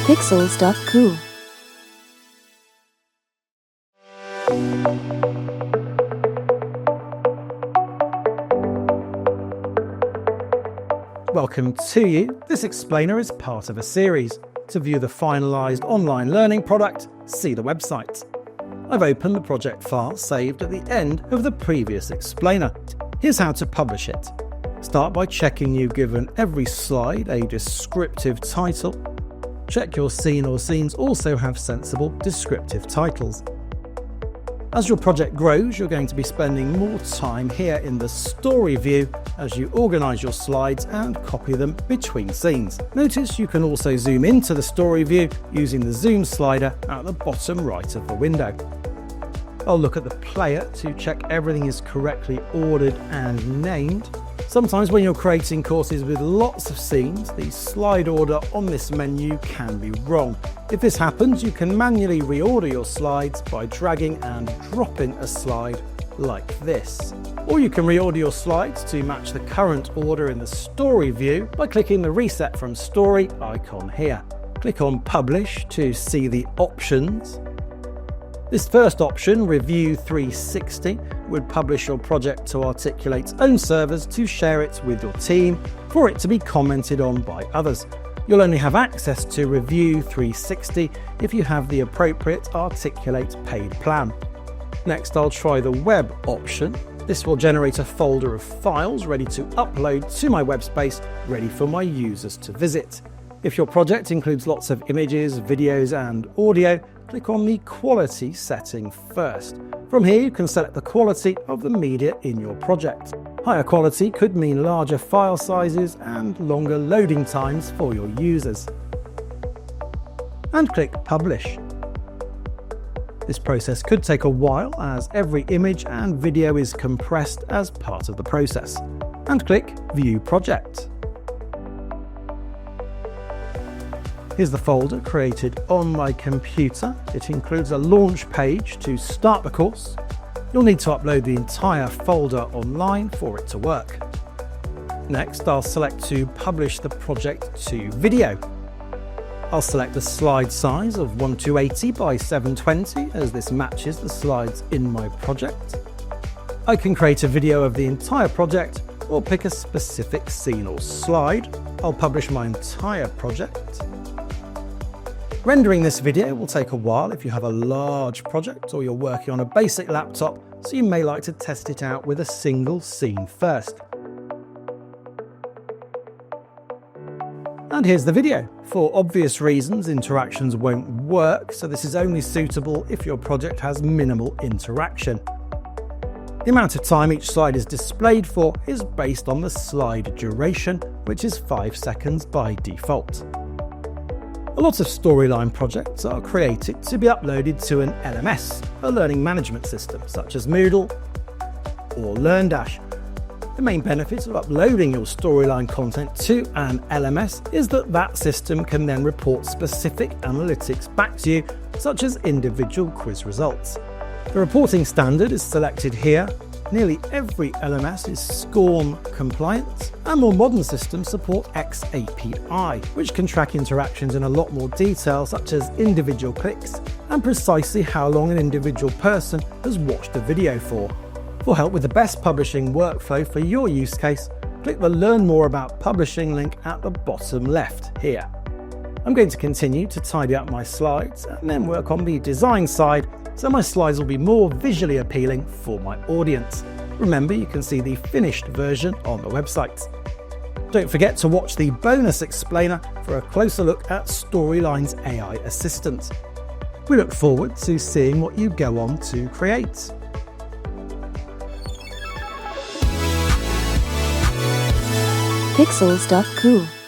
Pixels.cool. Welcome to you. This explainer is part of a series. To view the finalized online learning product, see the website. I've opened the project file saved at the end of the previous explainer. Here's how to publish it. Start by checking you've given every slide a descriptive title. Check your scene or scenes also have sensible descriptive titles. As your project grows, you're going to be spending more time here in the story view as you organise your slides and copy them between scenes. Notice you can also zoom into the story view using the zoom slider at the bottom right of the window. I'll look at the player to check everything is correctly ordered and named. Sometimes when you're creating courses with lots of scenes, the slide order on this menu can be wrong. If this happens, you can manually reorder your slides by dragging and dropping a slide like this. Or you can reorder your slides to match the current order in the story view by clicking the Reset from Story icon here. Click on Publish to see the options. This first option, Review 360, would publish your project to Articulate's own servers to share it with your team for it to be commented on by others. You'll only have access to Review 360 if you have the appropriate Articulate paid plan. Next, I'll try the Web option. This will generate a folder of files ready to upload to my web space, ready for my users to visit. If your project includes lots of images, videos and audio, click on the Quality setting first. From here you can select the quality of the media in your project. Higher quality could mean larger file sizes and longer loading times for your users. And click Publish. This process could take a while as every image and video is compressed as part of the process. And click View Project. Here's the folder created on my computer. It includes a launch page to start the course. You'll need to upload the entire folder online for it to work. Next, I'll select to publish the project to video. I'll select the slide size of 1280 by 720 as this matches the slides in my project. I can create a video of the entire project or pick a specific scene or slide. I'll publish my entire project. Rendering this video will take a while if you have a large project or you're working on a basic laptop, so you may like to test it out with a single scene first. And here's the video. For obvious reasons, interactions won't work, so this is only suitable if your project has minimal interaction. The amount of time each slide is displayed for is based on the slide duration, which is 5 seconds by default. A lot of storyline projects are created to be uploaded to an LMS, a learning management system, such as Moodle or LearnDash. The main benefit of uploading your storyline content to an LMS is that that system can then report specific analytics back to you, such as individual quiz results. The reporting standard is selected here. Nearly every LMS is SCORM compliant, and more modern systems support XAPI, which can track interactions in a lot more detail, such as individual clicks and precisely how long an individual person has watched a video for. For help with the best publishing workflow for your use case, click the Learn More About Publishing link at the bottom left here. I'm going to continue to tidy up my slides and then work on the design side so my slides will be more visually appealing for my audience. Remember, you can see the finished version on the website. Don't forget to watch the bonus explainer for a closer look at Storyline's AI assistant. We look forward to seeing what you go on to create. Pixels.cool.